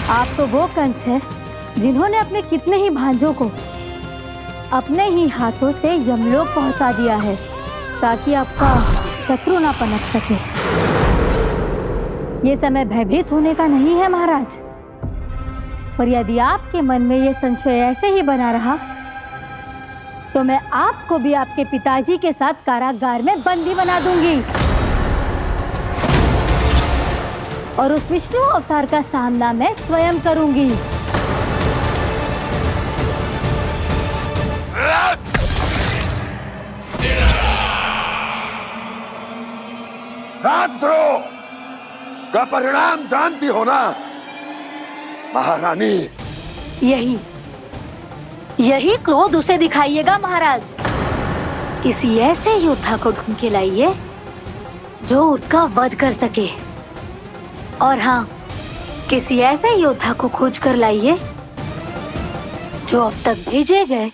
आप तो वो कंस है जिन्होंने अपने कितने ही भांजों को अपने ही हाथों से यमलोक पहुंचा दिया है ताकि आपका शत्रु ना पनप सके। ये समय भयभीत होने का नहीं है महाराज, पर यदि आपके मन में ये संशय ऐसे ही बना रहा तो मैं आपको भी आपके पिताजी के साथ कारागार में बंदी बना दूंगी और उस विष्णु अवतार का सामना मैं स्वयं करूंगी। राजद्रोह का परिणाम जानती हो ना महारानी? यही क्रोध उसे दिखाइएगा महाराज। किसी ऐसे योद्धा को ढूंढ के लाइए जो उसका वध कर सके, और हाँ, किसी ऐसे योद्धा को खोज कर लाइए जो अब तक भेजे गए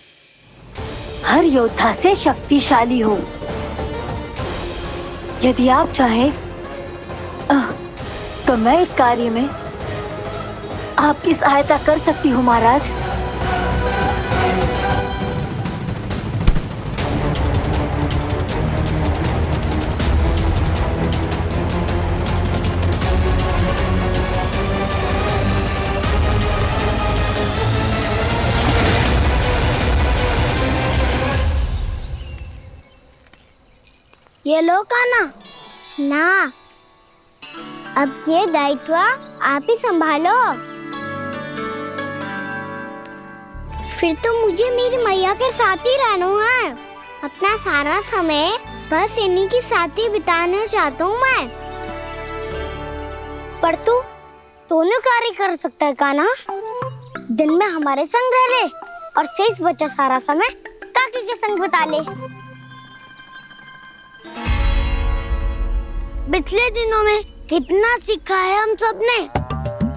हर योद्धा से शक्तिशाली हो। यदि आप चाहें तो मैं इस कार्य में आपकी सहायता कर सकती हूँ महाराज। ये लो कान्हा। ना, अब ये दायित्व आप ही संभालो। फिर तो मुझे मेरी मैया के साथ ही रहना है। अपना सारा समय बस इन्हीं के साथ ही बिताना चाहता हूँ मैं। पर तू दोनों कार्य कर सकता है कान्हा। दिन में हमारे संग रह ले और शेष बचा सारा समय काकी के संग बिता ले। पिछले दिनों में कितना सीखा है हम सबने,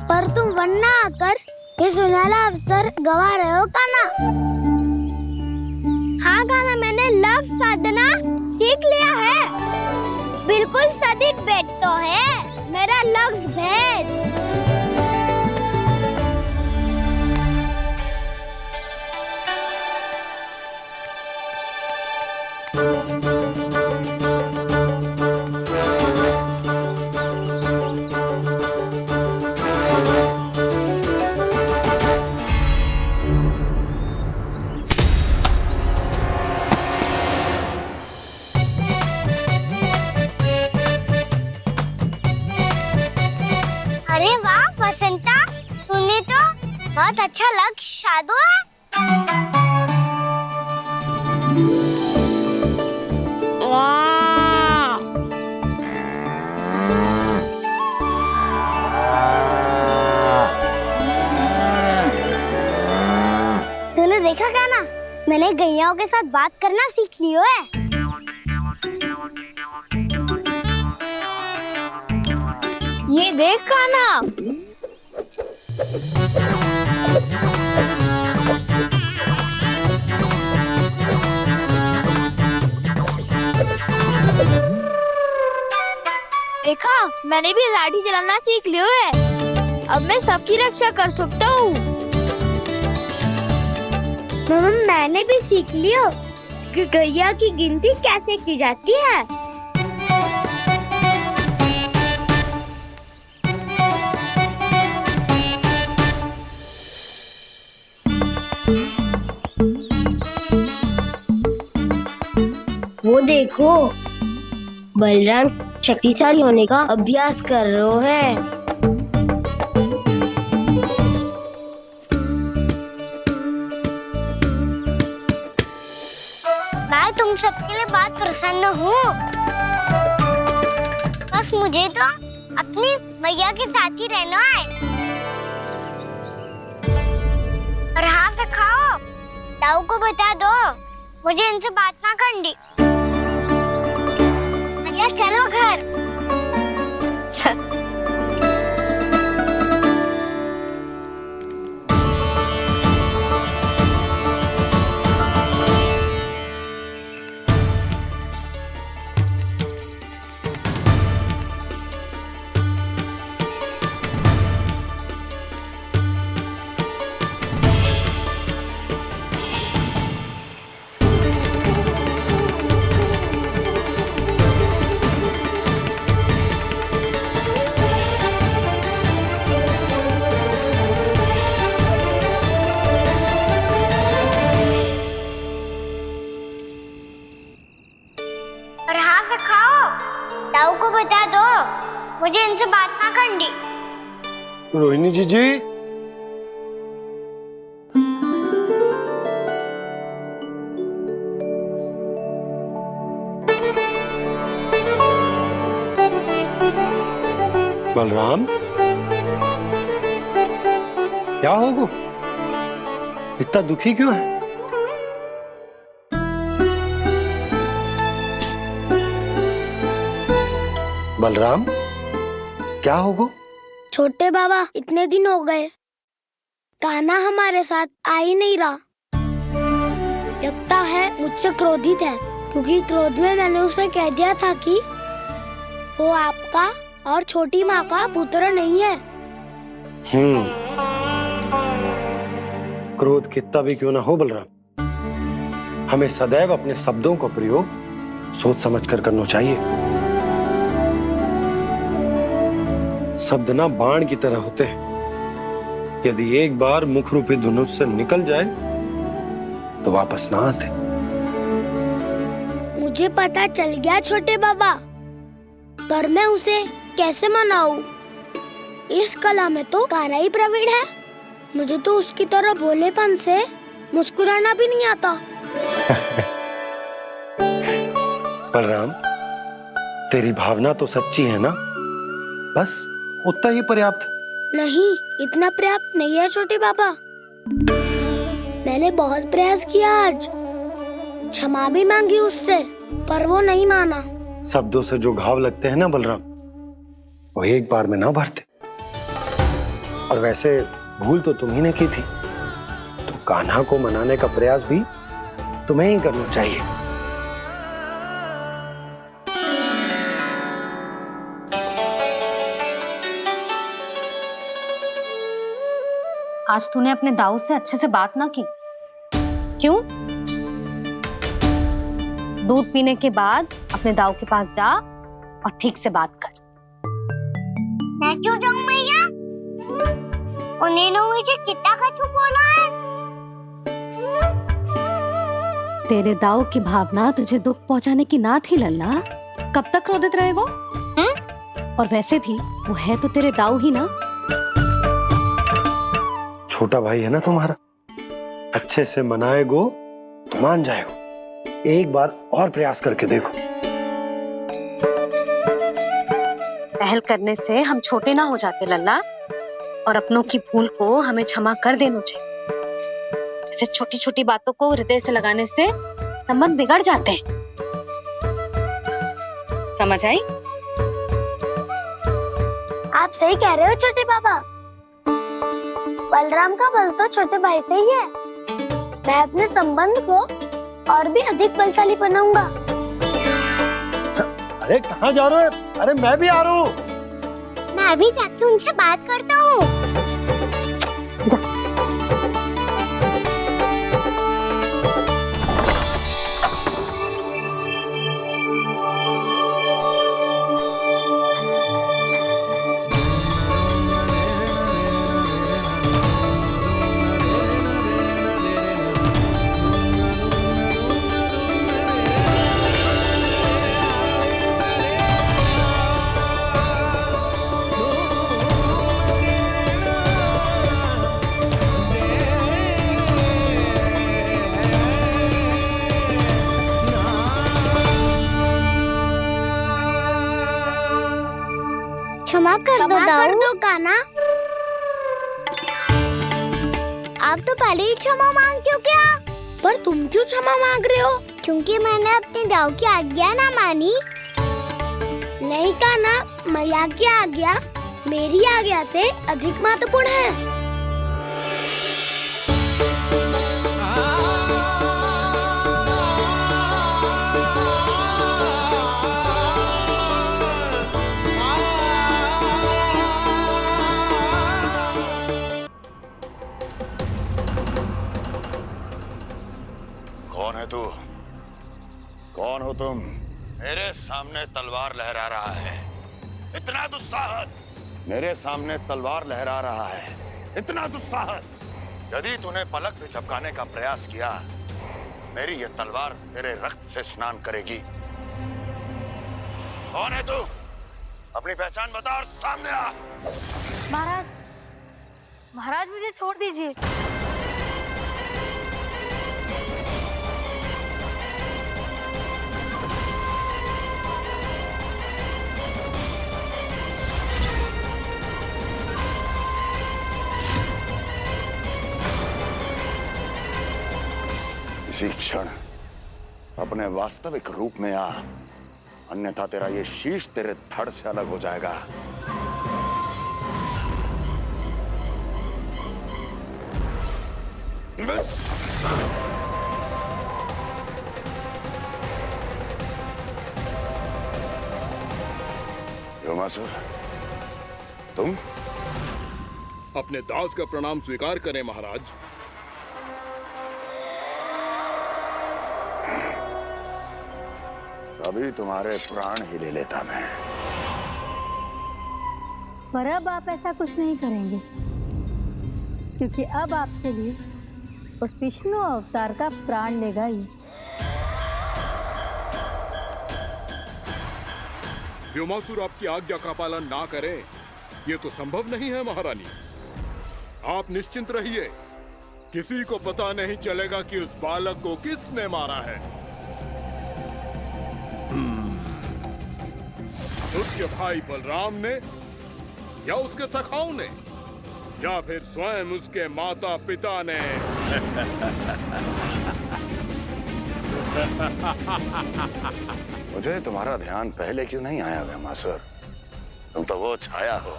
पर तुम वरना आकर ये सुनहरा अवसर गवा रहे हो कान्हा। हाँ कान्हा, मैंने लफ्ज साधना सीख लिया है। बिल्कुल सदित भेद तो है मेरा लफ्ज भेद। अरे वाह बसंता, तूने तो बहुत अच्छा लक्ष्य साधा है। वाह! तूने देखा कान्हा, मैंने गैयाओं के साथ बात करना सीख लियो है। ये देख कान्हा। देखा, मैंने भी लाठी चलाना सीख लिया है। अब मैं सबकी रक्षा कर सकता हूँ। मैंने भी सीख लिया कि गैया की गिनती कैसे की जाती है। वो देखो, बलराम शक्तिशाली होने का अभ्यास कर रहे है। मैं तुम सबके लिए बात प्रसन्न हूँ। बस मुझे तो अपनी मैया के साथ ही रहना है। और हाँ से खाओ, ताऊ को बता दो मुझे इनसे बात ना करनी। चलो घर। मुझे इनसे बात ना करनी। रोहिणी जी बलराम, क्या होगा? इतना दुखी क्यों है? बलराम, क्या होगा? छोटे बाबा, इतने दिन हो गए कान्हा हमारे साथ आ ही नहीं रहा। लगता है मुझसे क्रोधित है, क्योंकि क्रोध में मैंने उसे कह दिया था कि वो आपका और छोटी माँ का पुत्र नहीं है। क्रोध कितना भी क्यों ना हो बलराम, हमें सदैव अपने शब्दों का प्रयोग सोच समझकर करना चाहिए। शब्द ना बाण की तरह होते हैं, यदि एक बार मुख रूपी धनुष से निकल जाए तो वापस ना आते। मुझे पता चल गया छोटे बाबा, पर मैं उसे कैसे मनाऊं? इस कला में तो कान्हा ही प्रवीण है। मुझे तो उसकी तरह भोलेपन से मुस्कुराना भी नहीं आता। बलराम, तेरी भावना तो सच्ची है ना, बस उतना ही पर्याप्त। नहीं, इतना पर्याप्त नहीं है छोटे बाबा। मैंने बहुत प्रयास किया आज, क्षमा भी मांगी उससे, पर वो नहीं माना। शब्दों से जो घाव लगते हैं ना बलराम, वो एक बार में ना भरते। और वैसे भूल तो तुम्ही ने की थी, तो कान्हा को मनाने का प्रयास भी तुम्हें ही करना चाहिए। आज तूने अपने दाऊ से अच्छे से बात ना की, क्यों? दूध पीने के बाद अपने दाऊ के पास जा और ठीक से बात कर। मैं क्यों जाऊं मैया? उन्होंने मुझे कितना कछु बोला है। तेरे दाऊ की भावना तुझे दुख पहुंचाने की ना थी लल्ला। कब तक क्रोधित रहेगो? और वैसे भी वो है तो तेरे दाऊ ही ना। छोटा भाई है ना तुम्हारा, अच्छे से मनाएगो तो मान जाएगो। एक बार और प्रयास करके देखो। पहल करने से हम छोटे ना हो जाते लल्ला, और अपनों की भूल को हमें क्षमा कर देना चाहिए। ऐसे छोटी छोटी बातों को हृदय से लगाने से संबंध बिगड़ जाते हैं। समझ आई? आप सही कह रहे हो छोटे बाबा। बलराम का बल तो छोटे भाई से ही है। मैं अपने संबंध को और भी अधिक बलशाली बनाऊंगा। अरे कहाँ जा रहे हो? अरे मैं भी आ रहा हूँ। मैं अभी जाके उनसे बात करता हूँ। क्षमा कर दो कान्हा। आप तो पहले ही क्षमा मांगते हो क्या? पर तुम क्यों क्षमा मांग रहे हो? क्योंकि मैंने अपने दाऊ की आज्ञा ना मानी। नहीं कान्हा, मैया की आज्ञा मेरी आज्ञा से अधिक महत्वपूर्ण है। कौन है तू? कौन हो तुम? मेरे सामने तलवार लहरा रहा है, इतना दुस्साहस! मेरे सामने तलवार लहरा रहा है, इतना दुस्साहस! यदि तूने पलक भी झपकाने का प्रयास किया, मेरी ये तलवार तेरे रक्त से स्नान करेगी। कौन है तू? अपनी पहचान बता और सामने आ। महाराज, महाराज मुझे छोड़ दीजिए। इसी क्षण अपने वास्तविक रूप में आ, अन्यथा तेरा ये शीश तेरे धड़ से अलग हो जाएगा। व्योमासुर, तुम अपने दास का प्रणाम स्वीकार करें महाराज। अभी तुम्हारे प्राण ही ले लेता मैं। पर अब आप ऐसा कुछ नहीं करेंगे, क्योंकि अब आपके लिए उस विष्णु अवतार का प्राण लेगा ही। व्योमासुर आपकी आज्ञा का पालन ना करे, ये तो संभव नहीं है महारानी। आप निश्चिंत रहिए, किसी को पता नहीं चलेगा कि उस बालक को किसने मारा है। उसके भाई बलराम ने, या उसके सखाओं ने, या फिर स्वयं उसके माता पिता ने। मुझे तुम्हारा ध्यान पहले क्यों नहीं आया व्योमासुर? तुम तो वो छाया हो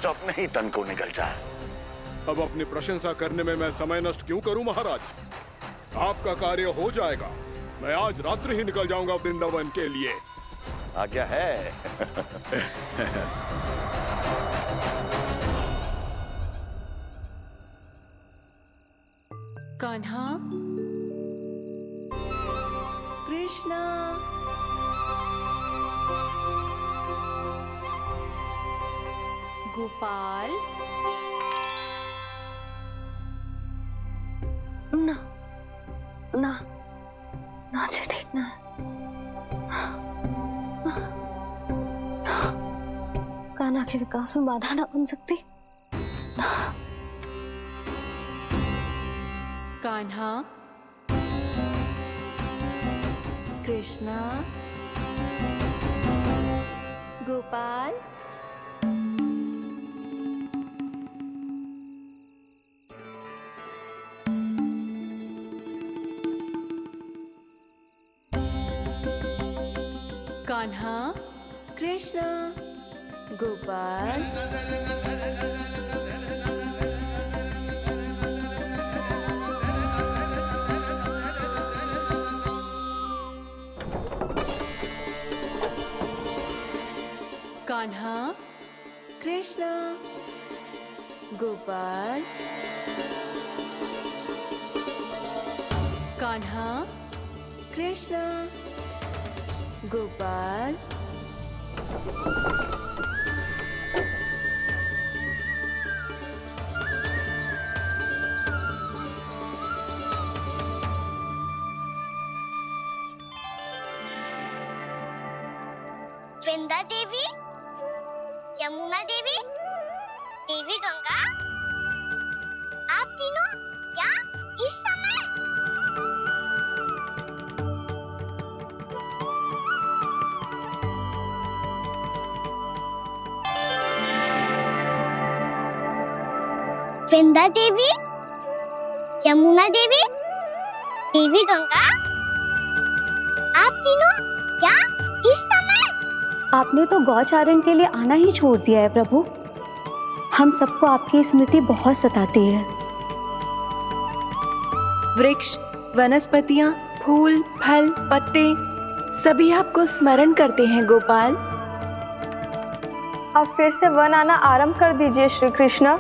जो अपने ही तन को निगल जाए। अब अपनी प्रशंसा करने में मैं समय नष्ट क्यों करूं महाराज? आपका कार्य हो जाएगा। मैं आज रात्रि ही निकल जाऊंगा वृंदावन के लिए। आज्ञा है। कान्हा, कृष्णा, गोपाल। ना ना ना जी, ठीक ना। कान्हा के विकास में बाधा ना बन सकती। कान्हा, कृष्णा, गोपाल। कान्हा, कृष्णा, गोपाल। कान्हा, कृष्णा, गोपाल। कान्हा, कृष्णा, गोपाल। वृंदा देवी, यमुना देवी, देवी गंगा, आप तीनों यहाँ इस समय? वृंदा देवी, यमुना देवी, देवी गंगा, आप तीनों यहाँ इस समय? आपने तो गौचारण के लिए आना ही छोड़ दिया है प्रभु। हम सबको आपकी स्मृति बहुत सताती है। वृक्ष, वनस्पतियां, फूल, फल, पत्ते सभी आपको स्मरण करते हैं गोपाल। अब फिर से वन आना आरंभ कर दीजिए श्री कृष्ण।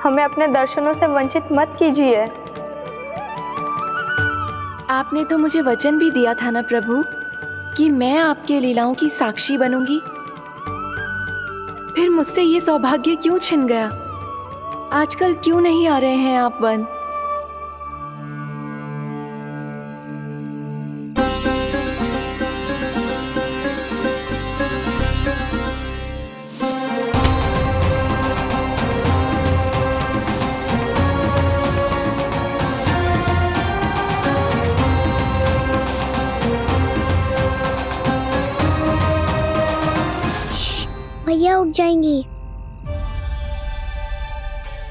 हमें अपने दर्शनों से वंचित मत कीजिए। आपने तो मुझे वचन भी दिया था ना प्रभु कि मैं आपके लीलाओं की साक्षी बनूंगी। फिर मुझसे ये सौभाग्य क्यों छिन गया? आजकल क्यों नहीं आ रहे हैं आप वन?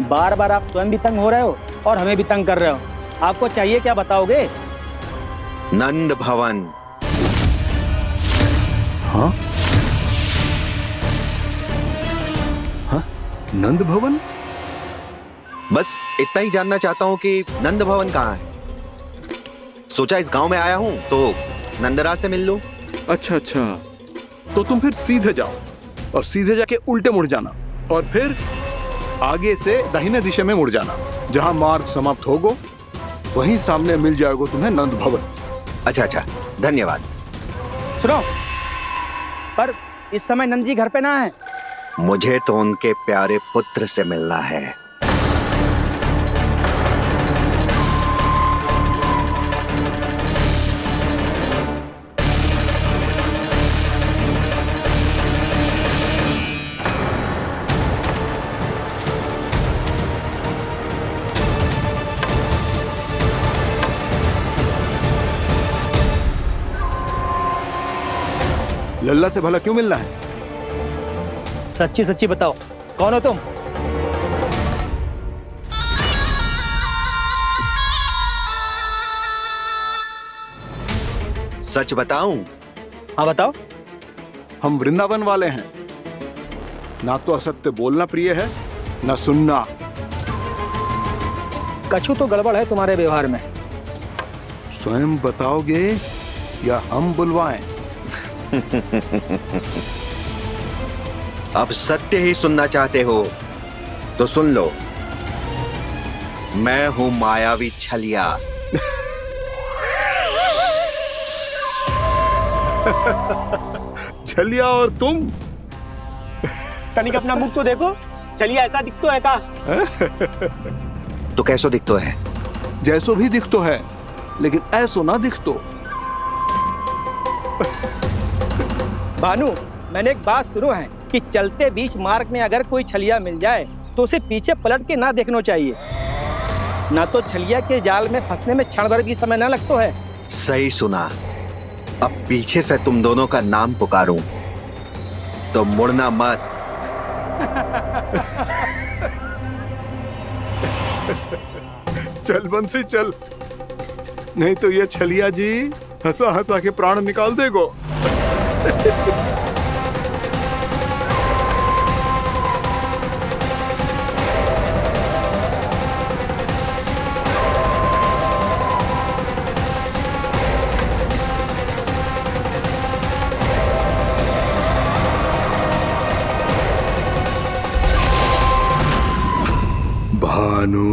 बार बार आप स्वयं भी तंग हो रहे हो और हमें भी तंग कर रहे हो। आपको चाहिए क्या बताओगे? नंद भवन। हाँ? हाँ? नंद भवन? बस इतना ही जानना चाहता हूँ कि नंद भवन कहाँ है। सोचा इस गांव में आया हूँ तो नंदराज से मिल लूं। अच्छा अच्छा, तो तुम फिर सीधे जाओ और सीधे जाके उल्टे मुड़ जाना और फिर आगे से दाहिने दिशा में मुड़ जाना। जहां मार्ग समाप्त होगा वहीं सामने मिल जाएगा तुम्हें नंद भवन। अच्छा अच्छा, धन्यवाद। सुनो, पर इस समय नंद जी घर पे ना है। मुझे तो उनके प्यारे पुत्र से मिलना है। लल्ला से भला क्यों मिलना है? सच्ची सच्ची बताओ, कौन हो तुम? सच बताऊं? हाँ बताओ। हम वृंदावन वाले हैं। ना तो असत्य बोलना प्रिय है, ना सुनना। कछु तो गड़बड़ है तुम्हारे व्यवहार में। स्वयं बताओगे या हम बुलवाएं? अब सत्य ही सुनना चाहते हो तो सुन लो। मैं हूं मायावी छलिया। छलिया और तुम? तनिक अपना मुख तो देखो, छलिया ऐसा दिखतो है का? तो कैसो दिखतो है? जैसो भी दिखतो है, लेकिन ऐसो ना दिखतो। भानु, मैंने एक बात सुनो है कि चलते बीच मार्ग में अगर कोई छलिया मिल जाए तो उसे पीछे पलट के ना देखना चाहिए, ना तो छलिया के जाल में फंसने में क्षण भर भी समय ना लगता है। सही सुना। अब पीछे से तुम दोनों का नाम पुकारूं तो मुड़ना मत। चल बंसी चल, नहीं तो ये छलिया जी हंसा हंसा के प्राण निकाल देगो। भानु,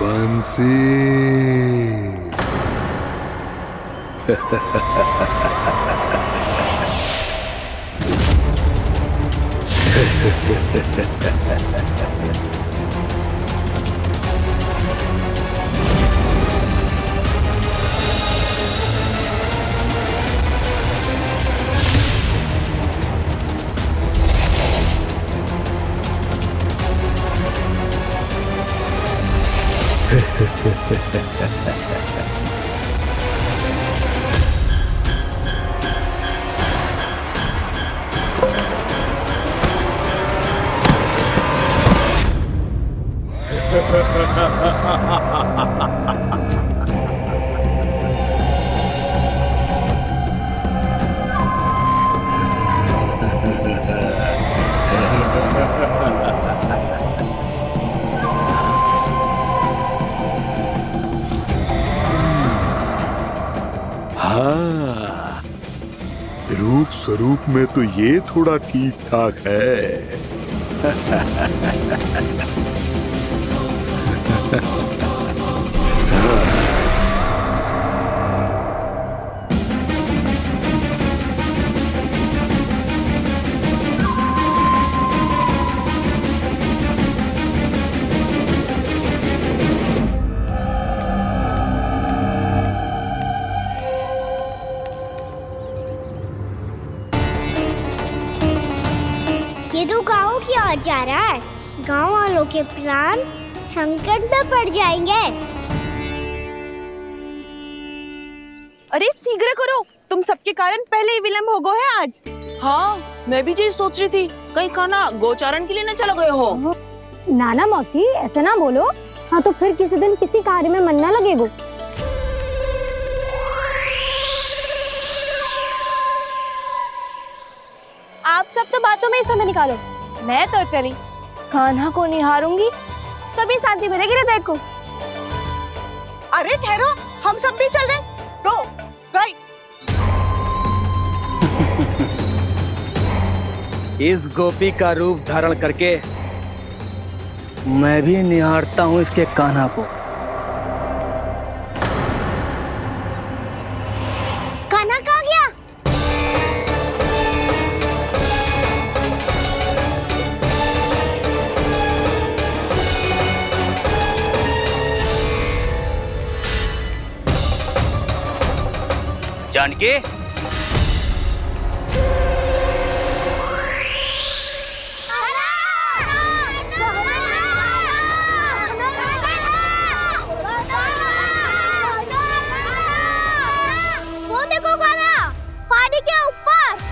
बंसी। हाँ, रूप स्वरूप में तो ये थोड़ा ठीक ठाक है। ये तो गाँव की ओर जा रहा है। गाँव वालों के प्राण संकट में पड़ जाएंगे। अरे शीघ्र करो, तुम सबके कारण पहले ही विलंब हो गो है आज। हाँ, मैं भी यही सोच रही थी, कहीं कान्हा गोचारण के लिए न चला गए हो। नाना मौसी ऐसे ना बोलो। हाँ तो फिर किसी दिन किसी कार्य में मन ना लगेगा। आप सब तो बातों में ही समय निकालो। मैं तो चली, कान्हा को निहारूंगी तभी शांति मिलेगी हृदय को। अरे ठहरो, हम सब भी चल रहे। रो, गई। इस गोपी का रूप धारण करके मैं भी निहारता हूँ इसके कान्हा को। कान्हा कहाँ गया? जानकी, वो देखो कान्हा, पहाड़ी के ऊपर।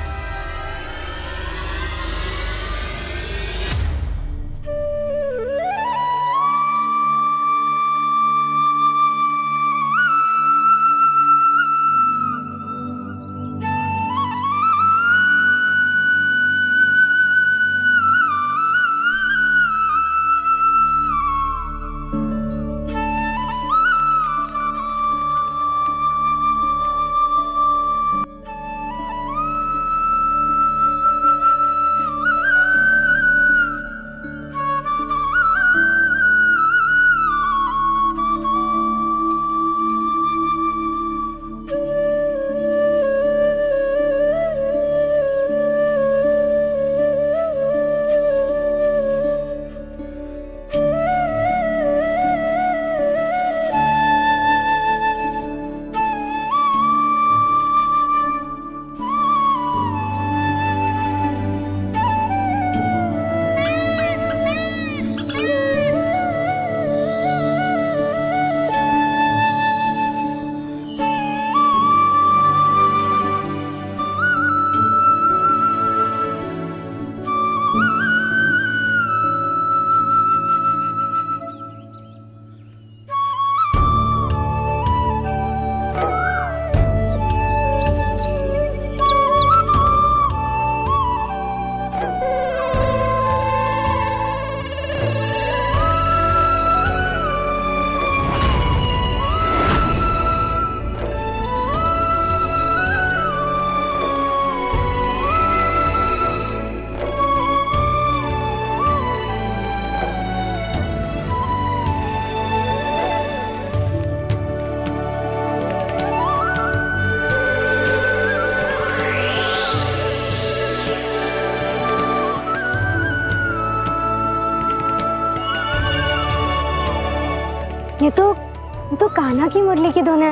ये तो कान्हा की मुरली की धुन है।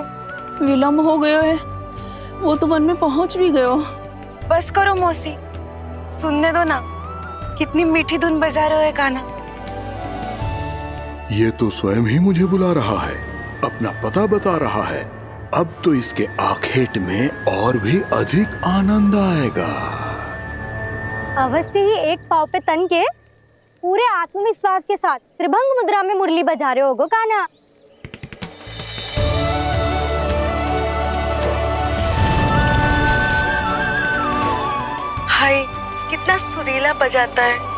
विलम्ब हो गयो है, वो तो वन में पहुंच भी गयो। बस करो मौसी, सुनने दो ना, कितनी मीठी धुन बजा रहे हो कान्हा। ये तो स्वयं ही मुझे बुला रहा है, अपना पता बता रहा है। अब तो इसके आखेट में और भी अधिक आनंद आएगा। अवश्य ही एक पाव पे तन के पूरे आत्मविश्वास के साथ त्रिभंग मुद्रा में मुरली बजा रहे होगो कान्हा। हाय, कितना सुरीला बजाता है।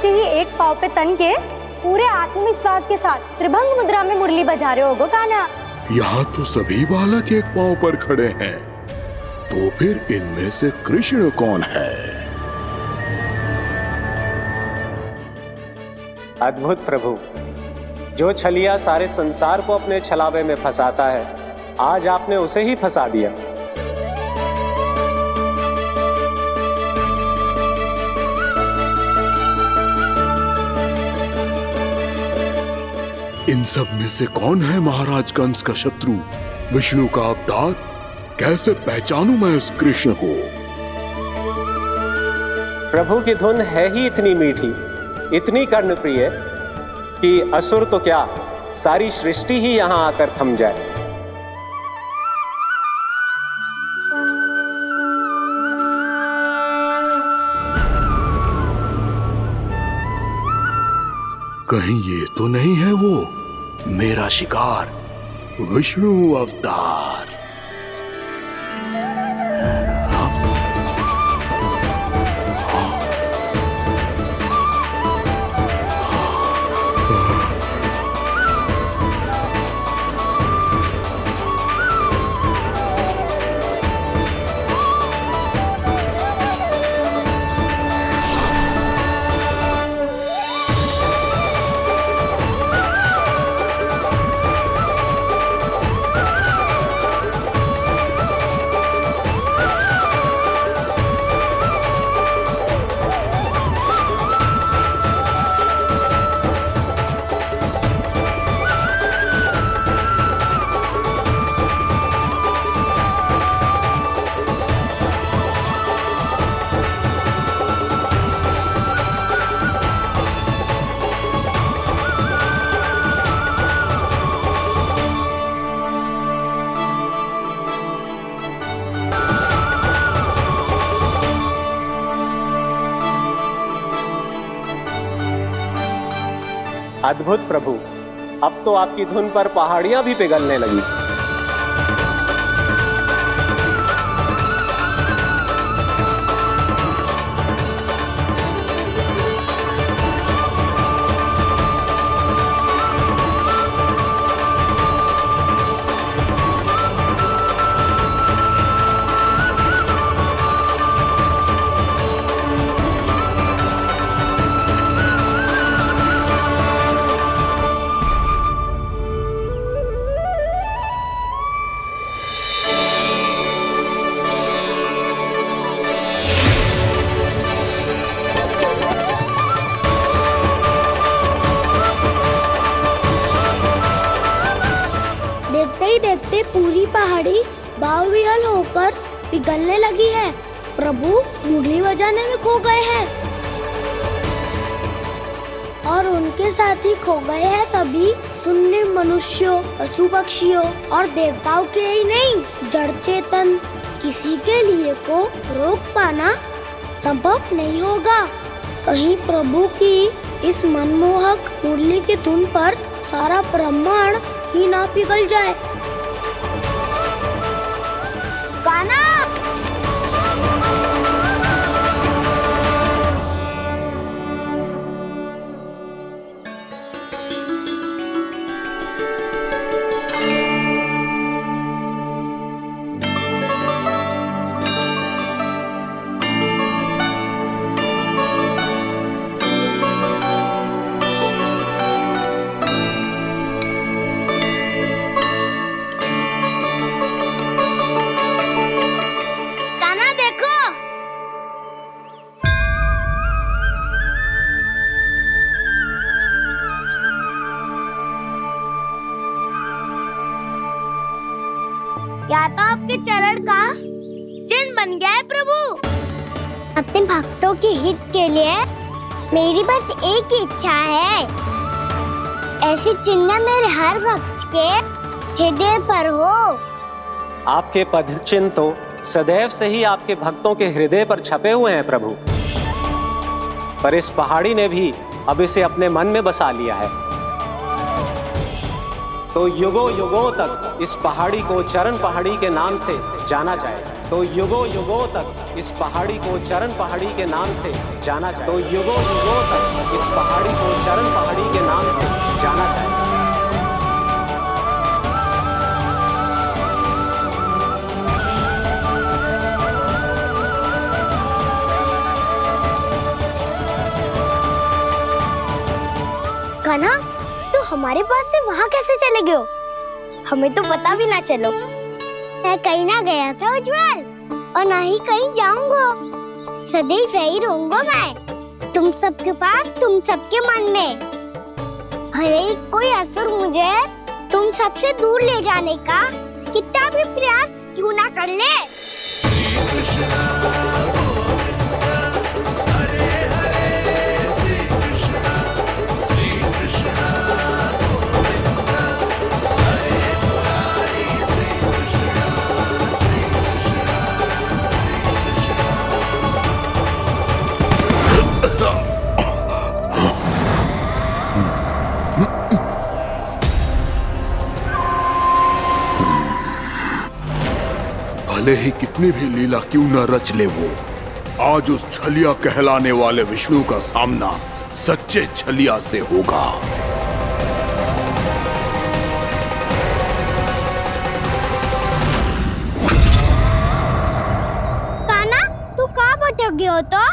ऐसे ही एक पाँव पे तन के पूरे आत्मविश्वास के साथ त्रिभंग मुद्रा में मुरली बजा रहे होगो कान्हा। यहाँ तो सभी बालक एक पांव पर खड़े हैं, तो फिर इनमें से कृष्ण कौन है? अद्भुत प्रभु, जो छलिया सारे संसार को अपने छलावे में फंसाता है, आज आपने उसे ही फंसा दिया। इन सब में से कौन है महाराज कंस का शत्रु, विष्णु का अवतार? कैसे पहचानूं मैं उस कृष्ण को? प्रभु की धुन है ही इतनी मीठी, इतनी कर्णप्रिय कि असुर तो क्या, सारी सृष्टि ही यहां आकर थम जाए। कहीं ये तो नहीं है वो मेरा शिकार, विष्णु अवतार? अद्भुत प्रभु, अब तो आपकी धुन पर पहाड़ियां भी पिघलने लगी। देखते पूरी पहाड़ी बावरियल होकर पिघलने लगी है। प्रभु मुरली बजाने में खो गए हैं और उनके साथ ही खो गए हैं सभी सुनने मनुष्यों, पशु पक्षियों और देवताओं के ही नहीं, जड़ चेतन किसी के लिए को रोक पाना संभव नहीं होगा। कहीं प्रभु की इस मनमोहक मुरली की धुन पर सारा ब्रह्मांड ही ना पिघल जाए। गाना या तो आपके चरण का चिन्ह बन गया है प्रभु। अपने भक्तों के हित के लिए मेरी बस एक ही इच्छा है, ऐसी चिन्ह मेरे हर भक्त के हृदय पर हो। आपके पद चिन्ह तो सदैव से ही आपके भक्तों के हृदय पर छपे हुए हैं प्रभु, पर इस पहाड़ी ने भी अब इसे अपने मन में बसा लिया है। तो युगों युगों तक इस पहाड़ी को चरण पहाड़ी के नाम से जाना जाएगा। तो युगों युगों तक इस पहाड़ी को चरण पहाड़ी के नाम से जाना जाए, तो युगों युगों तक इस पहाड़ी को चरण पहाड़ी के नाम से जाना जाए। कान्हा, तू हमारे पास से वहाँ कैसे चले गए हो? हमें तो पता भी ना चलो। मैं कहीं ना गया था उज्जवल, और ना ही कहीं जाऊंगा। सदैव यही रहूंगा मैं, तुम सबके पास, तुम सबके मन में। हर एक कोई असुर मुझे तुम सबसे दूर ले जाने का कितना भी प्रयास क्यों ना कर ले। भले ही कितनी भी लीला क्यों न रच ले वो, आज उस छलिया कहलाने वाले विष्णु का सामना सच्चे छलिया से होगा। कान्हा, तू कहाँ भटक गए हो? तो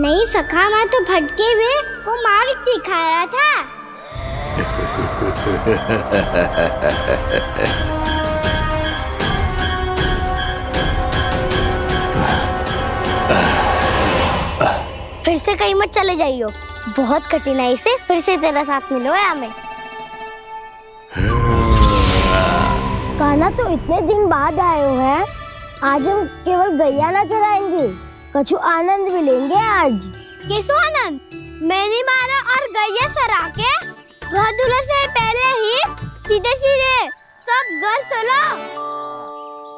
नहीं सखा, मैं तो भटके हुए वो मार्ग दिखा रहा था। फिर से कहीं मत चले जाइयो, बहुत कठिनाई से फिर से तेरा साथ मिलो है हमें। कान्हा, तो इतने दिन बाद आए हो हैं, आज हम केवल गैया ना चराएंगे, कछु आनंद भी लेंगे आज। कैसो आनंद? मैंने मारा और गैया सरा के घर दूल्हे से पहले ही सीधे सीधे सब घर सोलो।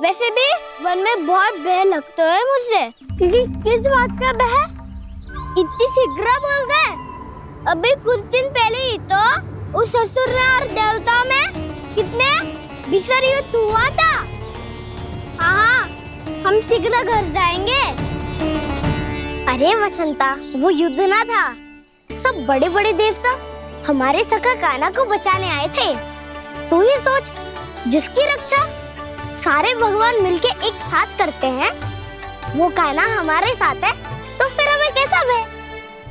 वैसे भी वन में बहुत भय लगता है मुझे। क्योंकि किस बात का भय? इतनी शीघ्र बोल गए। अभी कुछ दिन पहले ही तो उस असुर और देवता में कितने भीषण युद्ध हुआ था। हाँ, हम शीघ्र घर जाएंगे। अरे वसंता, वो युद्ध ना था, सब बड़े बड़े देवता हमारे सखा कान्हा को बचाने आए थे। तू ही सोच, जिसकी रक्षा सारे भगवान मिलके एक साथ करते हैं, वो कान्हा हमारे साथ है, तो फिर हमें कैसा भय?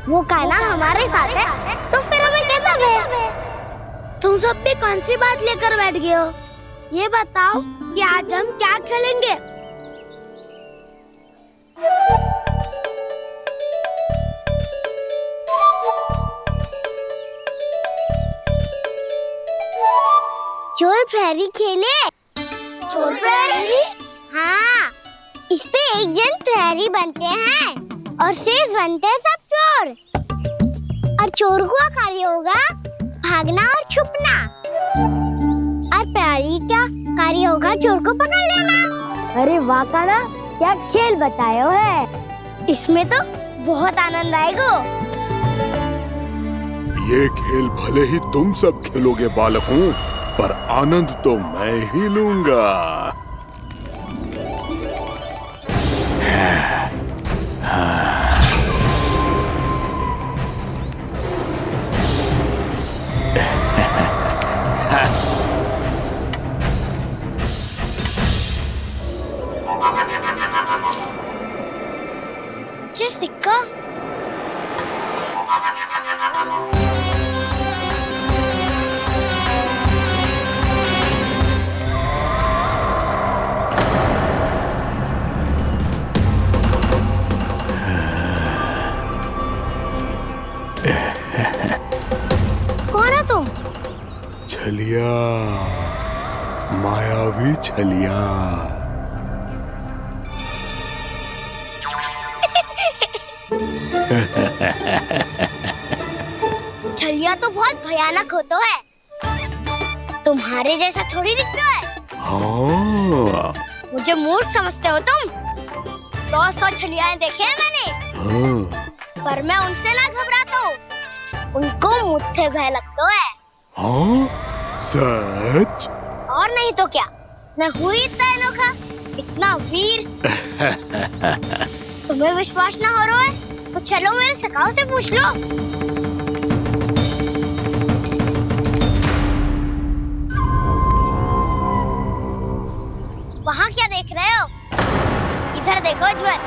वो कान्हा हमारे साथ है, तो फिर हमें कैसा भय? तुम सब भी कौन सी बात लेकर बैठ गए हो? ये बताओ कि आज हम क्या खेलेंगे? चोर प्रहरी खेले? चोर प्रहरी? हाँ, इस पे एक जन प्रहरी बनते हैं और शेष बनते हैं सब चोर। और चोर का कार्य होगा भागना और छुपना, और प्रहरी का कार्य होगा चोर को पकड़ लेना। अरे वाह कान्हा, क्या खेल बताया है। इसमें तो बहुत आनंद आएगा। ये खेल भले ही तुम सब खेलोगे बालकों, पर आनंद तो मैं ही लूंगा। ये सिक्का कौन है तुम? छलिया, मायावी छलिया। छलिया तो बहुत भयानक होता है, तुम्हारे जैसा थोड़ी दिखता है। हाँ। मुझे मूर्ख समझते हो तुम? 100 छलियाएं देखे हैं मैंने। हाँ। पर मैं उनसे ना घबराता हूँ, उनको मुझसे भय लगता है। हाँ? सच? और नहीं तो क्या, मैं हुई इतना अनोखा इतना वीर। तुम्हें विश्वास ना हो रहा है तो चलो मेरे सखाओं से पूछ लो। वहाँ क्या देख रहे हो? इधर देखो उज्जवल।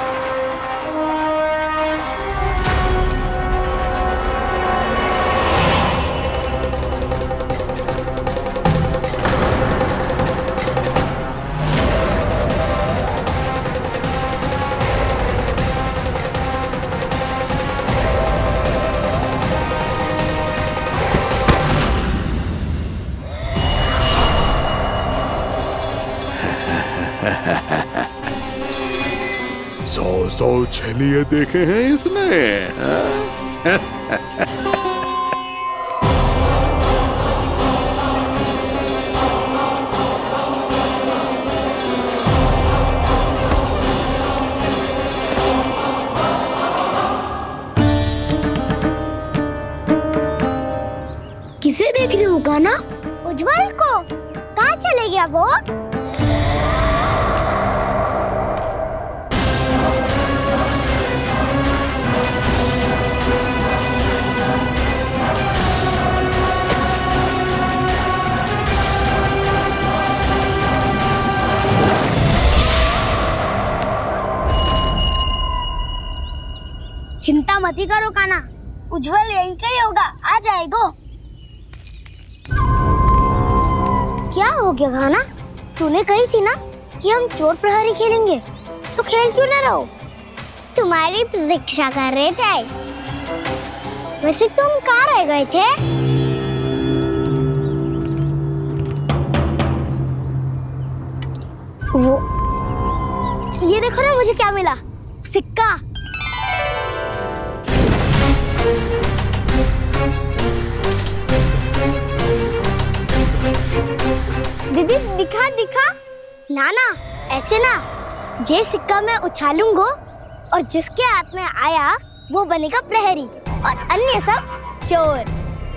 सौ छलिए देखे हैं इसने। किसे देख रही हो कान्हा? उज्जवल को। कहाँ चले गया वो? चिंता मत करो कान्हा, उज्जवल यहीं का ही होगा, आ जाएगा। क्या हो गया कान्हा? तूने कही थी ना कि हम चोर प्रहरी खेलेंगे, तो खेल क्यों ना रहो? तुम्हारी प्रतीक्षा कर रहे थे। वैसे तुम कहाँ रह गए थे? वो ये देखो ना, मुझे क्या मिला? सिक्का। दीदी दिखा दिखा। ना ना, ऐसे ना। जे सिक्का मैं उछालूंगा और जिसके हाथ में आया वो बनेगा प्रहरी और अन्य सब चोर।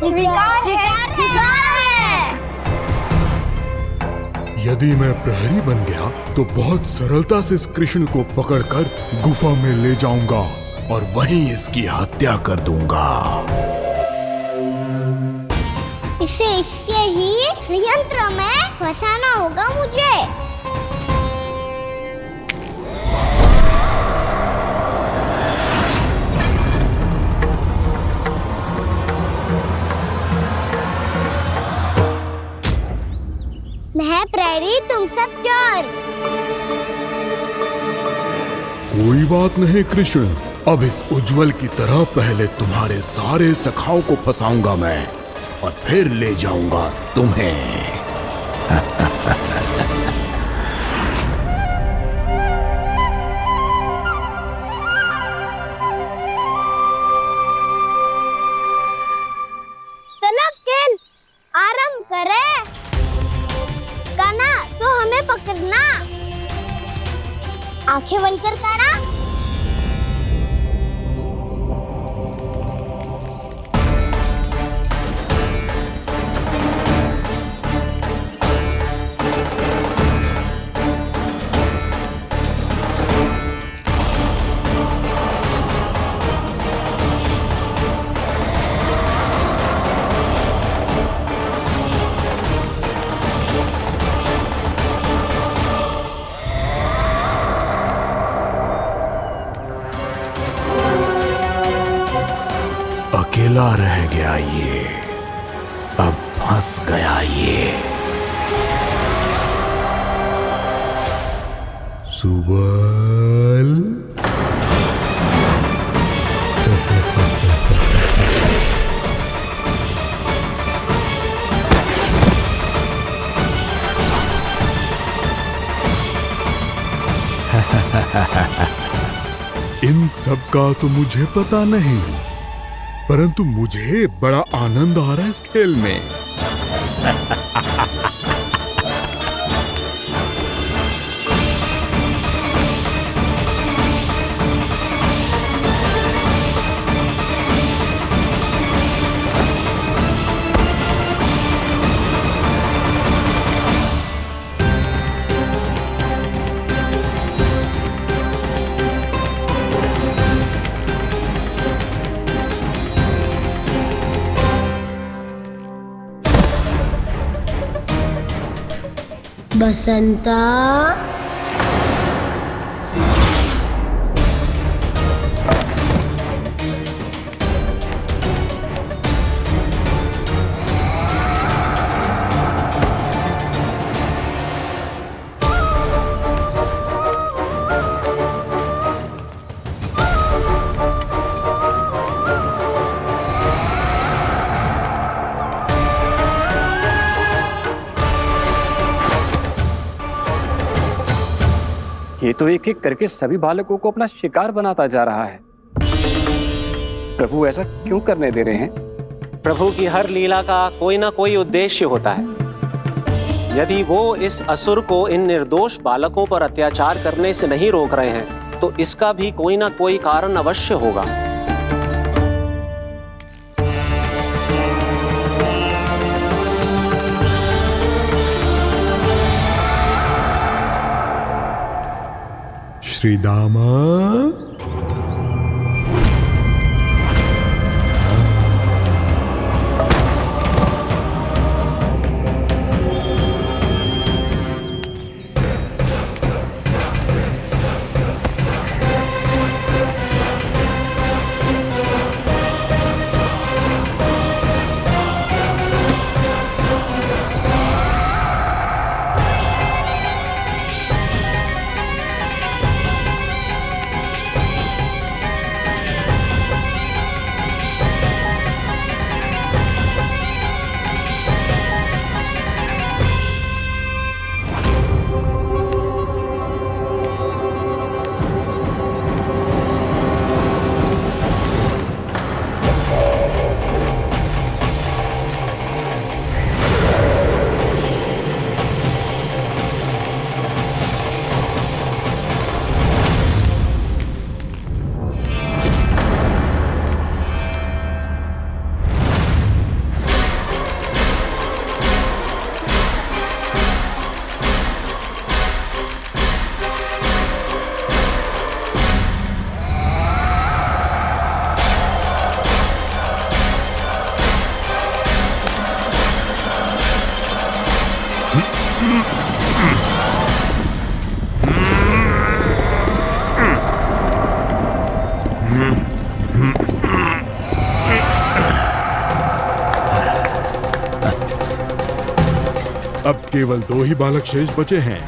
शिकार है। यदि मैं प्रहरी बन गया तो बहुत सरलता से इस कृष्ण को पकड़कर गुफा में ले जाऊंगा और वहीं इसकी हत्या कर दूंगा। इसे इसके ही यंत्र में फंसाना होगा मुझे। मैं प्रहरी, तुम सब चोर। कोई बात नहीं कृष्ण, अब इस उज्जवल की तरह पहले तुम्हारे सारे सखाओं को फंसाऊंगा मैं और फिर ले जाऊंगा तुम्हें। चलो खेल आरंभ करें। कान्हा तो हमें पकड़ना। आंखें बंद कर कान्हा। अकेला रह गया ये, अब फंस गया ये। सुबल। इन सब का तो मुझे पता नहीं, परंतु मुझे बड़ा आनंद आ रहा है इस खेल में। बसंता, ये तो एक एक करके सभी बालकों को अपना शिकार बनाता जा रहा है। प्रभु ऐसा क्यों करने दे रहे हैं? प्रभु की हर लीला का कोई ना कोई उद्देश्य होता है। यदि वो इस असुर को इन निर्दोष बालकों पर अत्याचार करने से नहीं रोक रहे हैं तो इसका भी कोई ना कोई कारण अवश्य होगा। श्री दामा, अब केवल 2 ही बालक शेष बचे हैं।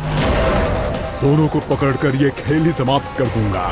दोनों को पकड़कर ये खेल ही समाप्त कर दूंगा।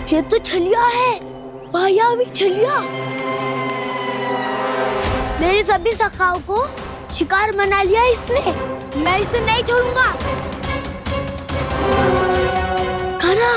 ये तो छलिया है, मायावी छलिया। मेरे सभी सखाओं को शिकार बना लिया इसने। मैं इसे नहीं छोड़ूंगा। कान्हा,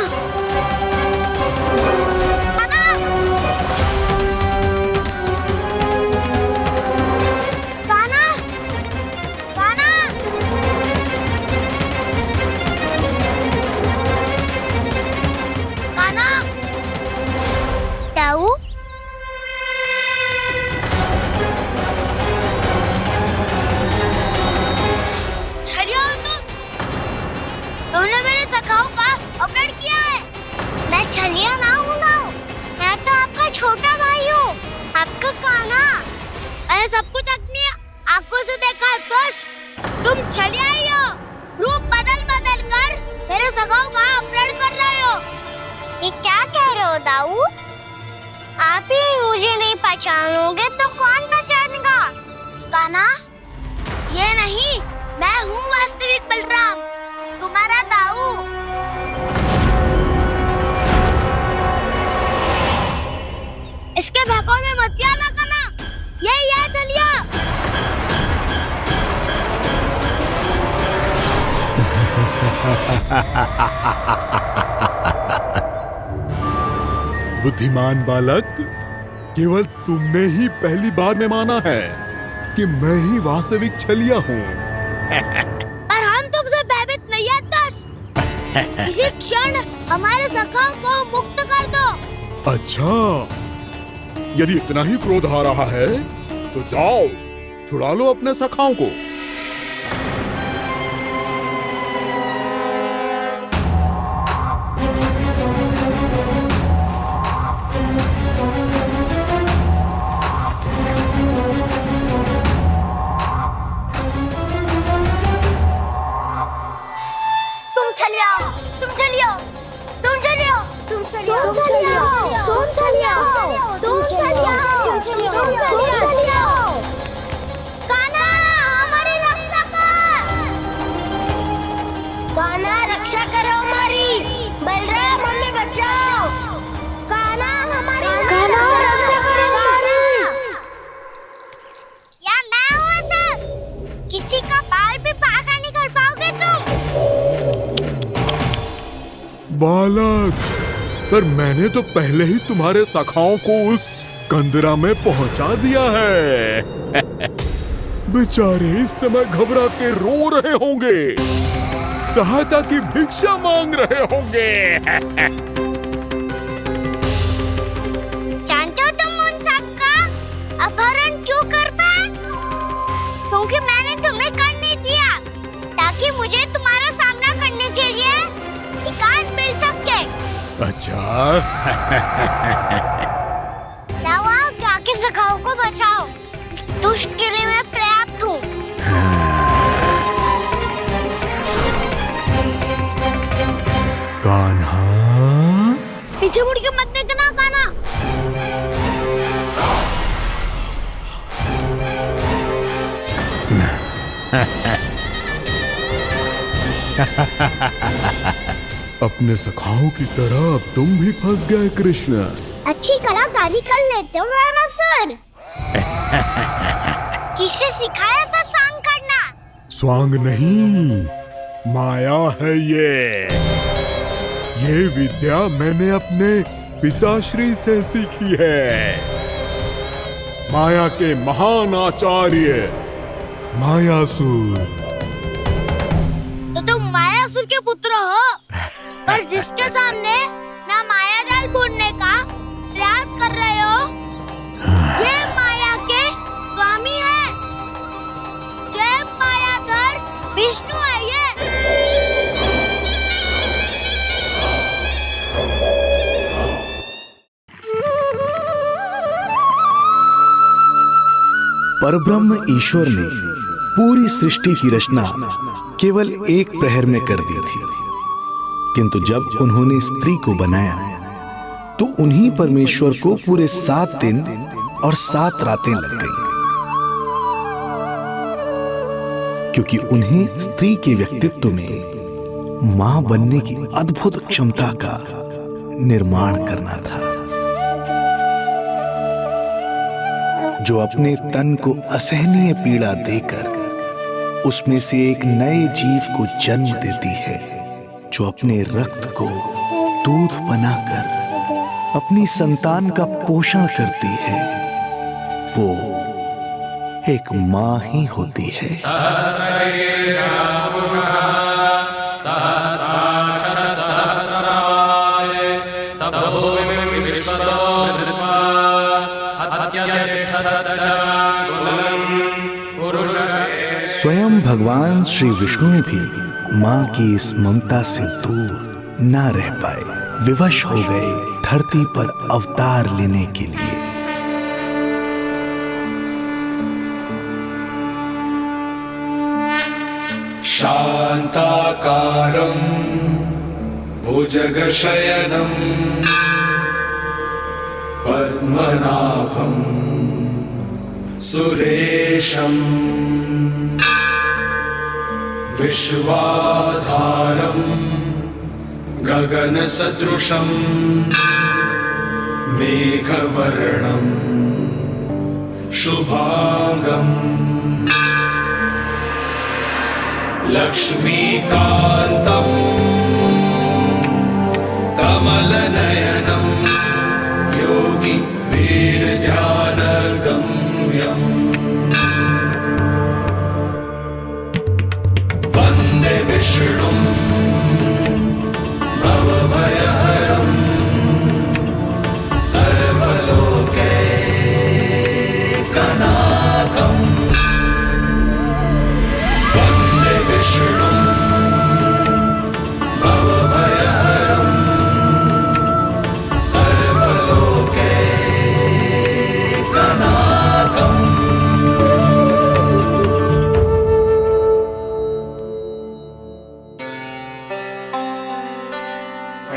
छलिया ना हूँ ना, मैं तो आपका छोटा भाई हूँ, आपका कान्हा। मैंने सब कुछ अपनी आंखों से देखा है। बस तुम छलिया ही हो। रूप बदल बदल कर मेरे सगाओं का अपहरण कर रहे हो। ये क्या कह रहे हो दाऊ? आप ही मुझे नहीं पहचानोगे तो कौन पहचानेगा? कान्हा, ये नहीं, मैं हूँ वास्तविक बलराम, तुम्हारा दाऊ। इसके भैकों में मत आना कान्हा, ये चलिया। बुद्धिमान बालक, केवल तुमने ही पहली बार में माना है कि मैं ही वास्तविक छलिया हूँ। पर हम तुम इसी क्षण हमारे सखाओं को मुक्त कर दो। अच्छा, यदि इतना ही क्रोध आ रहा है तो जाओ छुड़ा लो अपने सखाओं को। बालक, पर मैंने तो पहले ही तुम्हारे सखाओं को उस कंदरा में पहुंचा दिया है। बेचारे इस समय घबरा के रो रहे होंगे, सहायता की भिक्षा मांग रहे होंगे। जानते हो तुम उन सबका अपहरण क्यों कर पाए? क्योंकि मैंने तुम्हें कर नहीं दिया, ताकि मुझे तुम्हारा सामना करने के लिए विकास मिल सके। अच्छा। नवाब, जाके सखाओं को बचाओ। दुष्ट के लिए मैं पर्याप्त हूँ। कान्हा, पीछे मुड़ के मत देखना कान्हा। अपने सखाओं की तरह अब तुम भी फंस गए कृष्ण। अच्छी कलाकारी कर लेते हो रावणासुर। किससे सिखाया ऐसा स्वांग करना? स्वांग नहीं, माया है ये विद्या मैंने अपने पिताश्री से सीखी है। माया के महान आचार्य मायासुर। तो तुम मायासुर के पुत्र हो, पर जिसके सामने ना माया जाल बुनने का प्रयास कर रहे हो, ये माया के स्वामी है। ये मायाधर विष्णु है। ये परब्रह्म ईश्वर ने पूरी सृष्टि की रचना केवल एक प्रहर में कर दी थी, किंतु जब उन्होंने स्त्री को बनाया तो उन्हीं परमेश्वर को पूरे 7 दिन और 7 रातें लग गईं, क्योंकि उन्हें स्त्री के व्यक्तित्व में मां बनने की अद्भुत क्षमता का निर्माण करना था, जो अपने तन को असहनीय पीड़ा देकर उसमें से एक नए जीव को जन्म देती है, जो अपने रक्त को दूध बनाकर अपनी संतान का पोषण करती है। वो एक मां ही होती है। स्वयं भगवान श्री विष्णु भी मां की इस ममता से दूर ना रह पाए, विवश हो गए धरती पर अवतार लेने के लिए। शांताकारं भुजगशयनं पद्मनाभं सुरेशं विश्वाधारं गगनसदृशं मेघवर्णं शुभांगं लक्ष्मीकान्तं कमलनयनं योगी वीरध्यानगम्यं वन्दे विष्णुं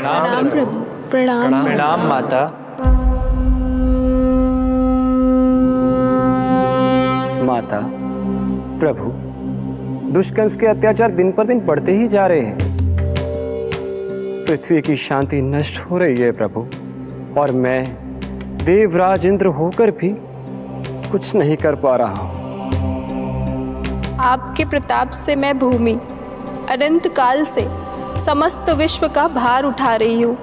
प्रणाम प्रभु। प्रणाम प्रणाम माता। माता, प्रभु, दुष्कंस के अत्याचार दिन पर दिन बढ़ते ही जा रहे हैं। पृथ्वी की शांति नष्ट हो रही है प्रभु, और मैं देवराज इंद्र होकर भी कुछ नहीं कर पा रहा हूँ। आपके प्रताप से मैं भूमि अनंत काल से समस्त विश्व का भार उठा रही हूँ,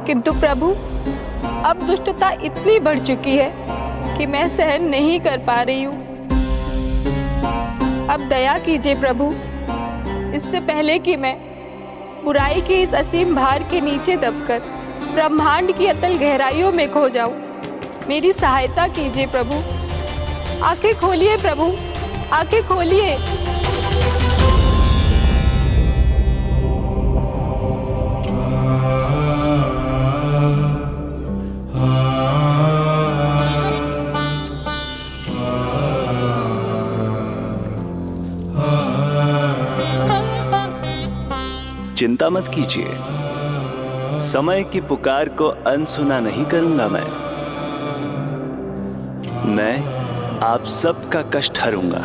किंतु प्रभु अब दुष्टता इतनी बढ़ चुकी है कि मैं सहन नहीं कर पा रही हूँ। अब दया कीजिए प्रभु, इससे पहले कि मैं बुराई के इस असीम भार के नीचे दबकर ब्रह्मांड की अतल गहराइयों में खो जाऊं। मेरी सहायता कीजिए प्रभु। आंखें खोलिए प्रभु, आंखें खोलिए। चिंता मत कीजिए, समय की पुकार को अनसुना नहीं करूंगा। मैं आप सबका कष्ट हरूंगा।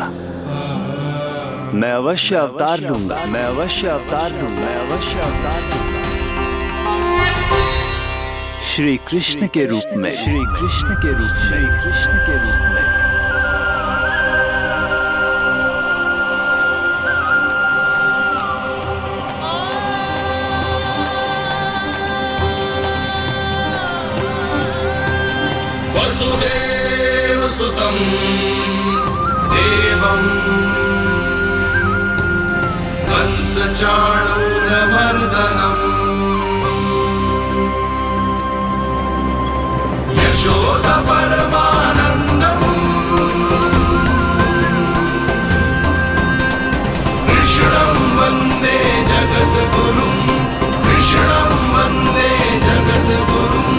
मैं अवश्य अवतार लूंगा, मैं अवश्य अवतार लूंगा, मैं अवश्य अवतार लूंगा। श्री कृष्ण के रूप में, श्री कृष्ण के रूप में, श्री कृष्ण के रूप में। वसुदेव सुतं देवं कंसचाणूरमर्दनम् यशोदा परमानन्दम् कृष्णं वन्दे जगद्गुरुं, कृष्णं वन्दे जगद्गुरुम्।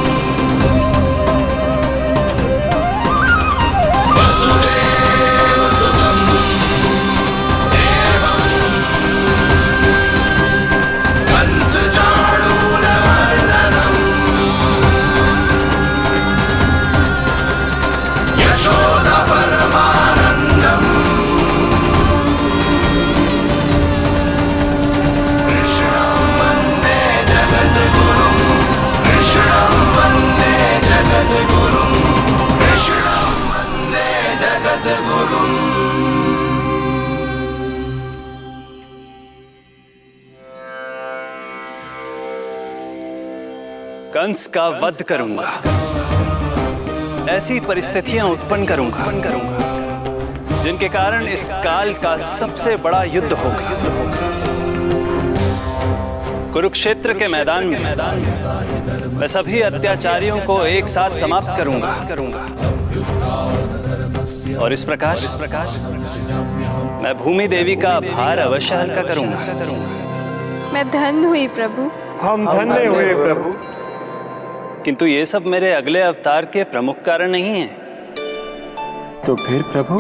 वसुदेव सुतं देवं कंसचाणूरमर्दनम् यशोदा परमानन्दम् कृष्णं वन्दे जगद्गुरुं, कृष्णं वन्दे जगद्गुरुं, कृष्णं वन्दे जगद्गुरुम्। कंस का वध करूंगा, ऐसी परिस्थितियां उत्पन्न करूंगा जिनके कारण इस काल का सबसे बड़ा युद्ध होगा। कुरुक्षेत्र के मैदान में मैं सभी अत्याचारियों को एक साथ समाप्त करूंगा। और इस प्रकार मैं भूमि देवी का भार अवश्य हल्का करूंगा। मैं धन्य हुई प्रभु। हम धन्य हुए प्रभु। किंतु ये सब मेरे अगले अवतार के प्रमुख कारण नहीं है। तो फिर प्रभु?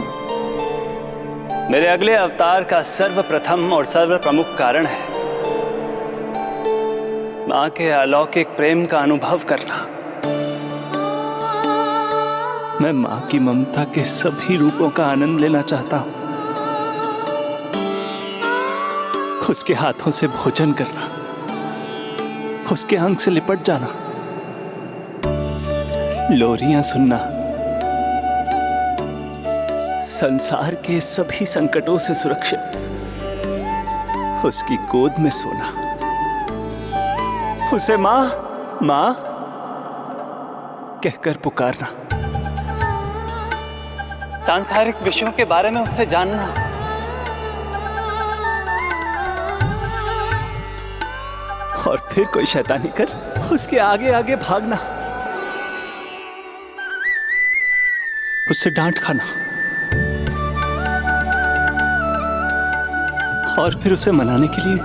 मेरे अगले अवतार का सर्वप्रथम और सर्व प्रमुख कारण है मां के अलौकिक प्रेम का अनुभव करना। मैं मां की ममता के सभी रूपों का आनंद लेना चाहता हूं। उसके हाथों से भोजन करना, उसके अंग से लिपट जाना, लोरियां सुनना, संसार के सभी संकटों से सुरक्षित उसकी गोद में सोना, उसे मां मां कहकर पुकारना, सांसारिक विषयों के बारे में उससे जानना, और फिर कोई शैतानी कर उसके आगे आगे भागना, उससे डांट खाना, और फिर उसे मनाने के लिए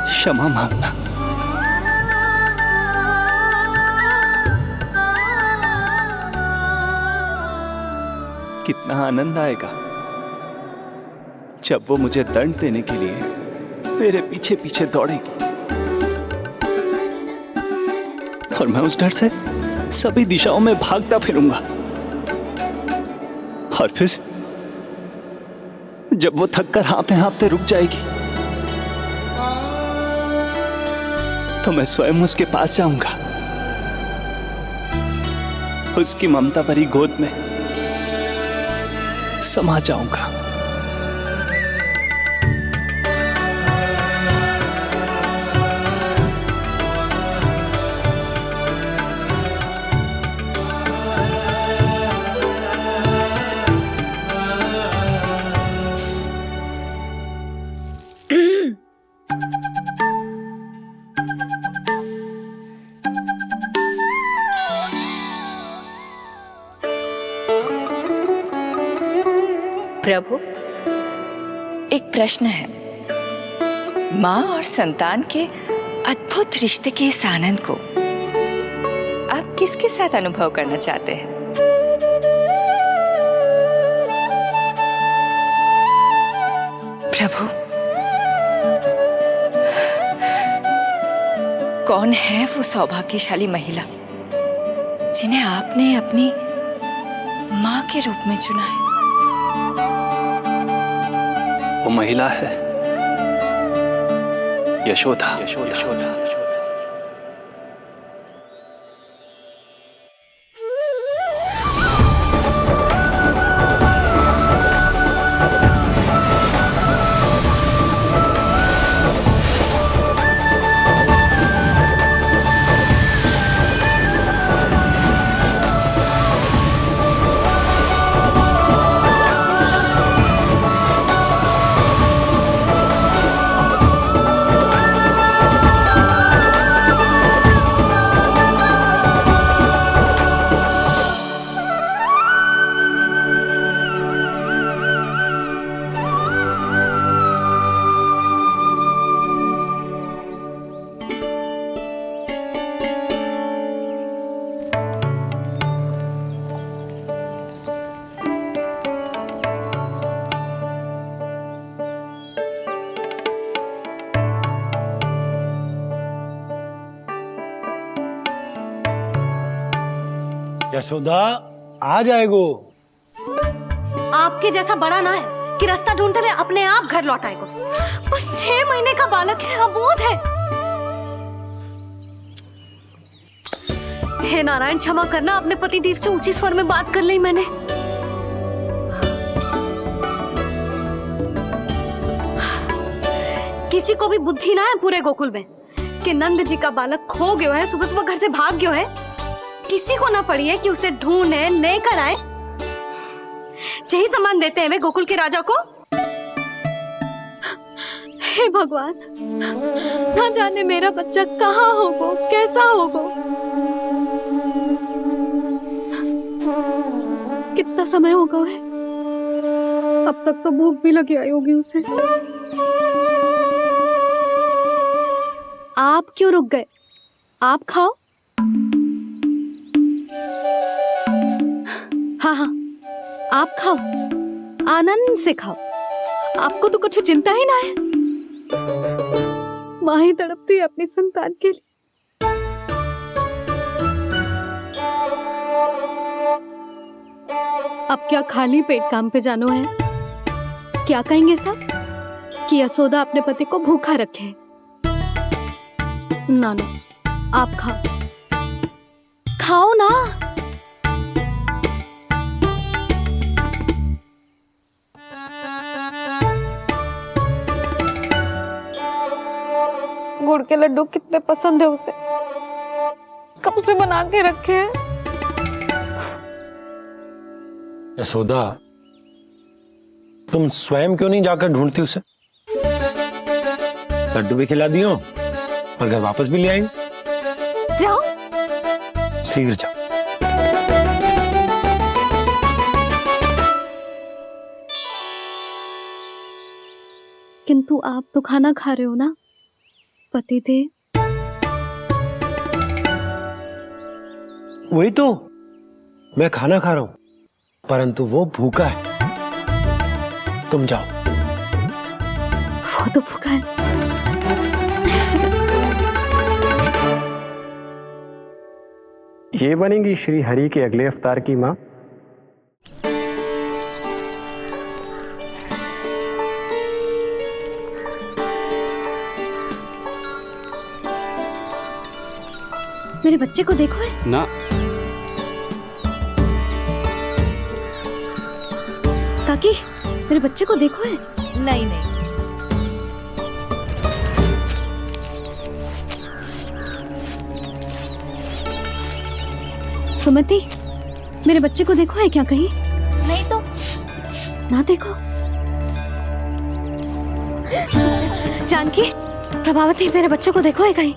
क्षमा मांगना। कितना आनंद आएगा जब वो मुझे दंड देने के लिए मेरे पीछे पीछे दौड़ेगी, और मैं उस डर से सभी दिशाओं में भागता फिरूंगा। और फिर जब वो थक कर हाँफते रुक जाएगी तो मैं स्वयं उसके पास जाऊंगा, उसकी ममता भरी गोद में समा जाऊंगा। प्रभु, एक प्रश्न है। माँ और संतान के अद्भुत रिश्ते के इस आनंद को आप किसके साथ अनुभव करना चाहते हैं? प्रभु, कौन है वो सौभाग्यशाली महिला जिन्हें आपने अपनी माँ के रूप में चुना है? वो महिला है यशोदा। यशोदा आ जाएगो। आपके जैसा बड़ा ना है कि रास्ता ढूंढते हुए अपने आप घर लौट आएगो। बस 6 महीने का बालक है, अबोध है। हे नारायण, क्षमा करना, अपने पतिदेव से ऊंची स्वर में बात कर ली मैंने। किसी को भी बुद्धि ना है पूरे गोकुल में कि नंद जी का बालक खो गयो है, सुबह सुबह घर से भाग गयो है। किसी को ना पड़ी है कि उसे ढूंढे लेकर आए। यही सम्मान देते हैं वे गोकुल के राजा को। हे भगवान, ना जाने मेरा बच्चा कहाँ होगो, कैसा होगो। कितना समय होगा है, अब तक तो भूख भी लगी आई होगी उसे। आप क्यों रुक गए? आप खाओ। हाँ, आप खाओ, आनंद से खाओ। आपको तो कुछ चिंता ही ना है। माँ ही तड़पती है अपनी संतान के लिए। अब क्या खाली पेट काम पे जानो है? क्या कहेंगे सब कि यशोदा अपने पति को भूखा रखे? ना ना, आप खाओ ना। गुड़ के लड्डू कितने पसंद है उसे, कब से बना के रखे हैं। यशोदा, तुम स्वयं क्यों नहीं जाकर ढूंढती उसे? लड्डू भी खिला दियो और घर वापस भी ले आएंगे। जाओ, शीघ्र जाओ। किंतु आप तो खाना खा रहे हो ना पतिदेव? वही तो, मैं खाना खा रहा हूं, परंतु वो भूखा है। तुम जाओ। वो तो भूखा है। ये बनेंगी श्री हरि के अगले अवतार की माँ। मेरे बच्चे को देखो है ना। काकी, मेरे बच्चे को देखो है। नहीं नहीं, सुमति, मेरे बच्चे को देखो है क्या कहीं? नहीं तो। ना देखो। जानकी, प्रभावती, मेरे बच्चे को देखो है कहीं?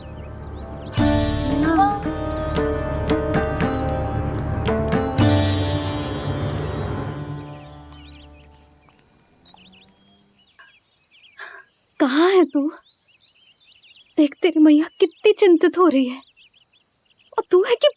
कहाँ है तू? देख तेरी मैया कितनी चिंतित हो रही है, और तू है कि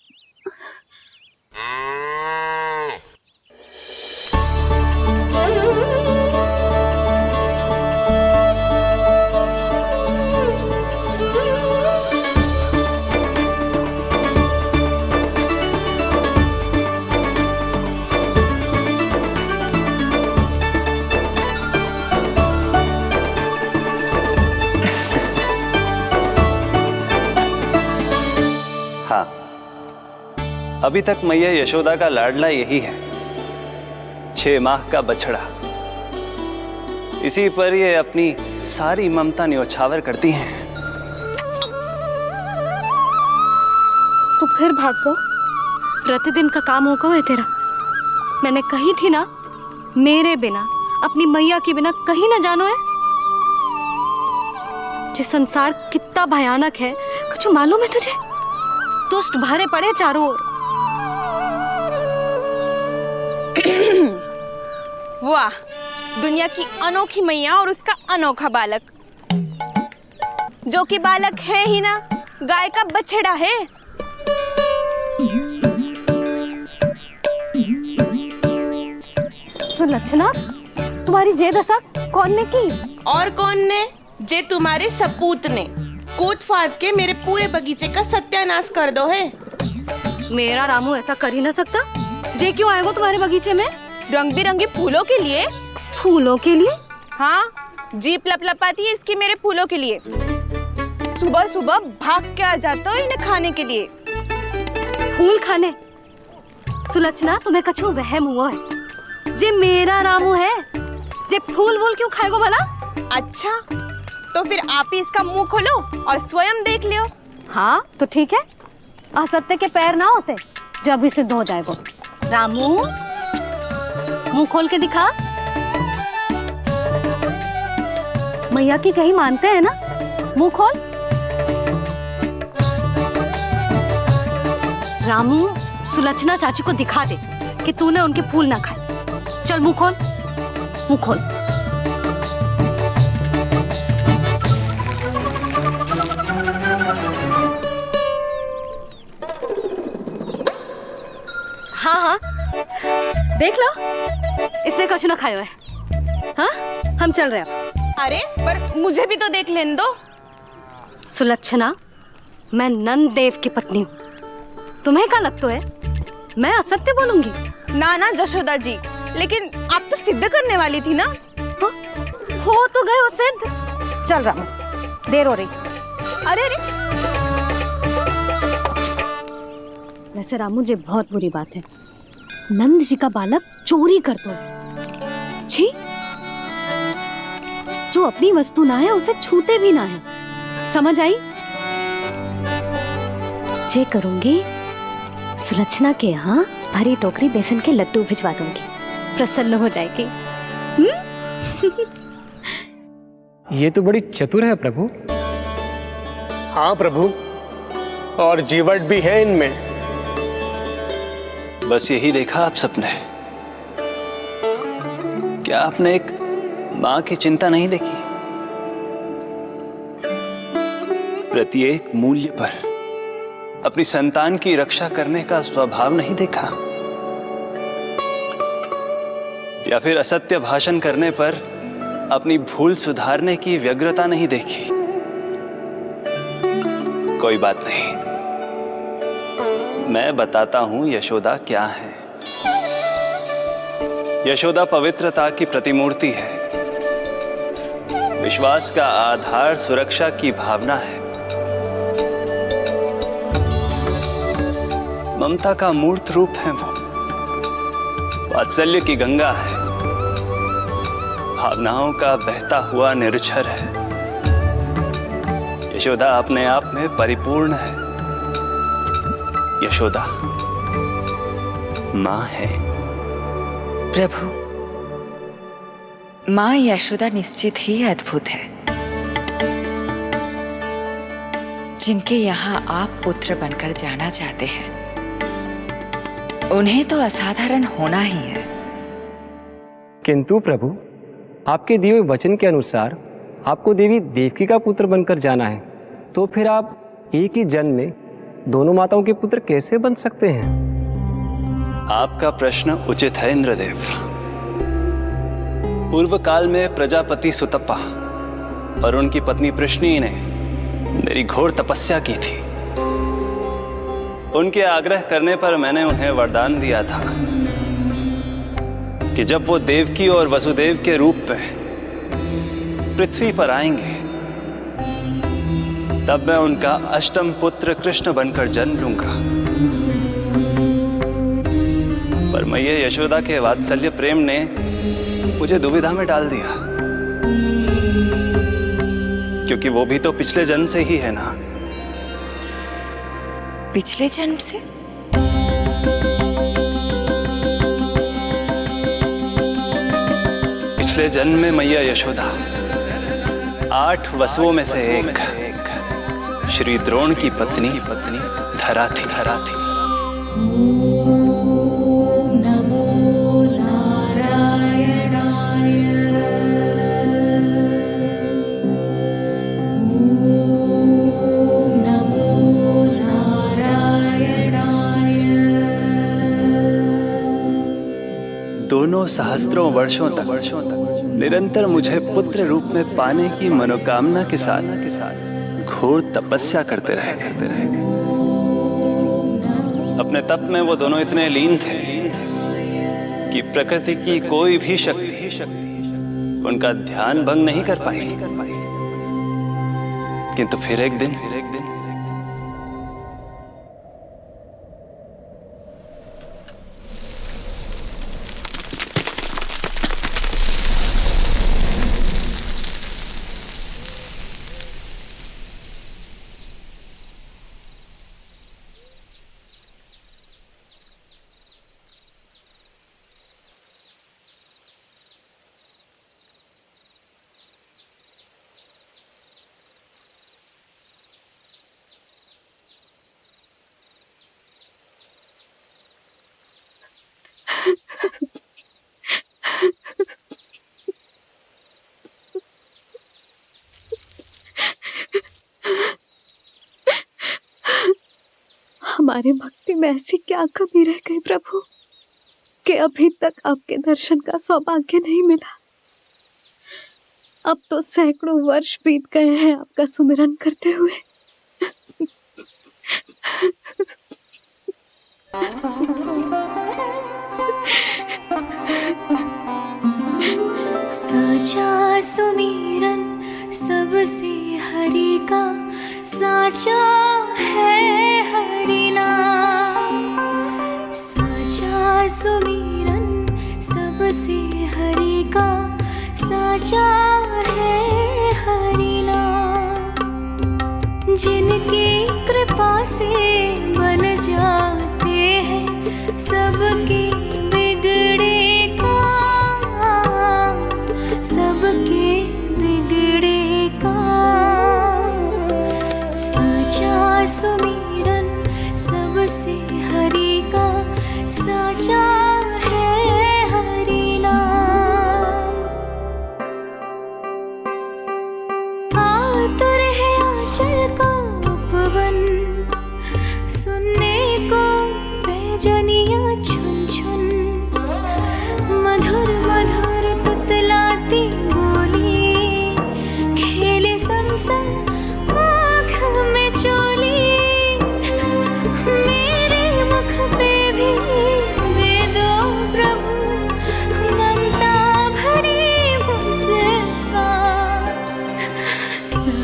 हाँ, अभी तक मैया यशोदा का लाडला यही है, 6 माह का बछड़ा। इसी पर ये अपनी सारी ममता न्योछावर करती हैं। तू फिर भाग गो। प्रतिदिन का काम हो गो है तेरा। मैंने कही थी ना, मेरे बिना, अपनी मैया के बिना कहीं ना जानो है। ये संसार कितना भयानक है, कुछ मालूम है तुझे? दुष्ट भरे पड़े चारों ओर। वाह, दुनिया की अनोखी मैया और उसका अनोखा बालक, जो कि बालक है ही ना, गाय का बछड़ा है। तो लक्षणा, तुम्हारी जे दशा कौन ने की? और कौन ने? जे तुम्हारे सपूत ने कूद फाद के मेरे पूरे बगीचे का सत्यानाश कर दो है। मेरा रामू ऐसा कर ही ना सकता। जे क्यों आएगा तुम्हारे बगीचे में? रंग बिरंगे फूलों के लिए। फूलों के लिए? हाँ, जीप लपलपाती है इसकी मेरे फूलों के लिए। सुबह सुबह भाग के आ जाता हो इन्हें खाने के लिए। फूल खाने? सुलक्षणा, तुम्हें कछु वहम हुआ है। जे मेरा रामू है, जे फूल वूल क्यों खाएगो भला? अच्छा, तो फिर आप ही इसका मुंह खोलो और स्वयं देख लियो। हाँ तो ठीक है, असत्य के पैर ना होते जो अभी सिद्ध हो जाएगा। रामू, मुंह खोल के दिखा। मैया की कहीं मानते हैं ना? मुंह खोल। रामू, सुलक्षणा चाची को दिखा दे कि तूने उनके फूल ना खाए। चल मुंह खोल, मुंह खोल। हाँ हाँ, देख लो, इसने कछु ना खाया है। हाँ, हम चल रहे हैं। अरे पर मुझे भी तो देख लेने दो। सुलक्षणा, मैं नंद देव की पत्नी हूँ। तुम्हें क्या लगता है मैं असत्य बोलूंगी? ना ना जशोदा जी, लेकिन आप तो सिद्ध करने वाली थी ना। हो तो गए हो सिद्ध। चल रामू, देर हो रही। अरे अरे, वैसे रामू, ये बहुत बुरी बात है। नंद जी का बालक चोरी कर दो। छी, जो अपनी वस्तु ना है उसे छूते भी ना है। समझ आई? जे करूंगी, सुलक्षणा के यहाँ भरी टोकरी बेसन के लड्डू भिजवा दूंगी, प्रसन्न हो जाएगी। ये तो बड़ी चतुर है प्रभु। हाँ प्रभु, और जीवट भी है इनमें। बस यही देखा आप सबने? क्या आपने एक मां की चिंता नहीं देखी? प्रत्येक मूल्य पर अपनी संतान की रक्षा करने का स्वभाव नहीं देखा? या फिर असत्य भाषण करने पर अपनी भूल सुधारने की व्यग्रता नहीं देखी? कोई बात नहीं, मैं बताता हूँ यशोदा क्या है। यशोदा पवित्रता की प्रतिमूर्ति है, विश्वास का आधार, सुरक्षा की भावना है, ममता का मूर्त रूप है वो, वात्सल्य की गंगा है, भावनाओं का बहता हुआ निर्झर है। यशोदा अपने आप में परिपूर्ण है। यशोदा माँ है। प्रभु, माँ यशोदा निश्चित ही अद्भुत है। जिनके यहाँ आप पुत्र बनकर जाना चाहते हैं, उन्हें तो असाधारण होना ही है। किंतु प्रभु, आपके दिए हुए वचन के अनुसार आपको देवी देवकी का पुत्र बनकर जाना है, तो फिर आप एक ही जन्म में दोनों माताओं के पुत्र कैसे बन सकते हैं? आपका प्रश्न उचित है इंद्रदेव। पूर्व काल में प्रजापति सुतप्पा और उनकी पत्नी प्रश्नी ने मेरी घोर तपस्या की थी। उनके आग्रह करने पर मैंने उन्हें वरदान दिया था कि जब वो देवकी और वसुदेव के रूप में पृथ्वी पर आएंगे, तब मैं उनका अष्टम पुत्र कृष्ण बनकर जन्म लूंगा। पर मैया यशोदा के वात्सल्य प्रेम ने मुझे दुविधा में डाल दिया, क्योंकि वो भी तो पिछले जन्म से ही है ना। पिछले जन्म से? पिछले जन्म में मैया यशोदा 8 वसुओं में से एक श्री द्रोण की पत्नी धरा थी। दोनों सहस्त्रों वर्षों तक निरंतर मुझे पुत्र रूप में पाने की मनोकामना के साथ घोर तपस्या करते रहे। अपने तप में वो दोनों इतने लीन थे कि प्रकृति की कोई भी शक्ति उनका ध्यान भंग नहीं कर पाई। किंतु फिर एक दिन हमारे भक्ति में ऐसी क्या कमी रह गई प्रभु कि अभी तक आपके दर्शन का सौभाग्य नहीं मिला। अब तो सैकड़ों वर्ष बीत गए हैं आपका सुमिरन करते हुए। साचा सुमिरन सबसे हरि का, साचा है हरि नाम। साचा सुमिरन सबसे हरि का, साचा है हरि नाम। जिनकी कृपा से बन जाते हैं सबके बिगड़े काम, सबके बिगड़े काम। साचा सुमिरन सबसे हरि का, साचा है हरि नाम। आतुर है आंचल का उपवन, सुनने को पैजनियां छुन छुन। मधुर मधुर तुतलाती बोली, खेले संग संग आँख में चोली। मेरे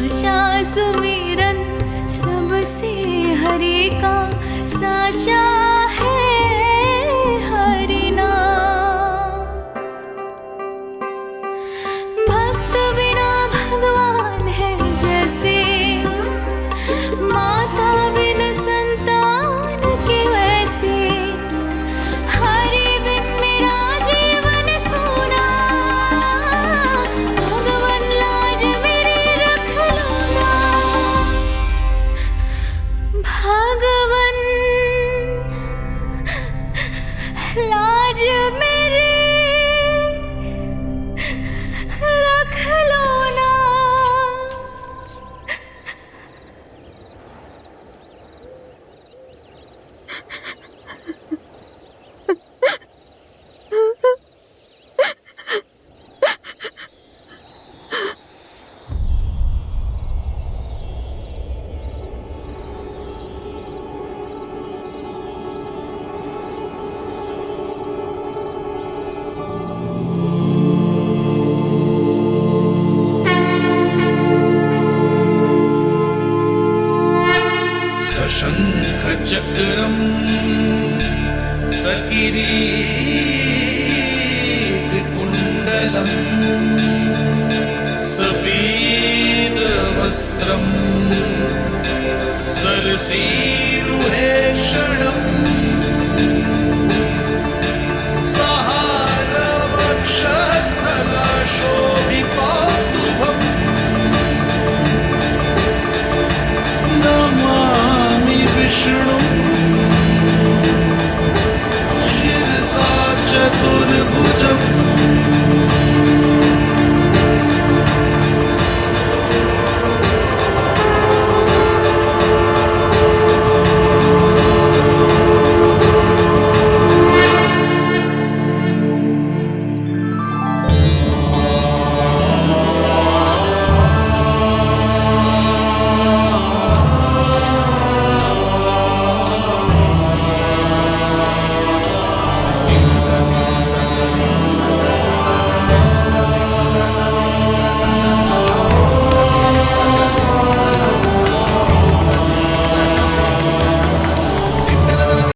सच्चा सुमिरन सबसे हरि का साचा है हरि नाम। भक्त बिना भगवान है जैसे माता बिन संतान के वैसे, हरि बिन मेरा जीवन सूना, भगवान लाज मेरी रख लो ना। भगवान लाज मेरी रख लो ना। सशंख चक्रम सकिरीट कुंडलम सपी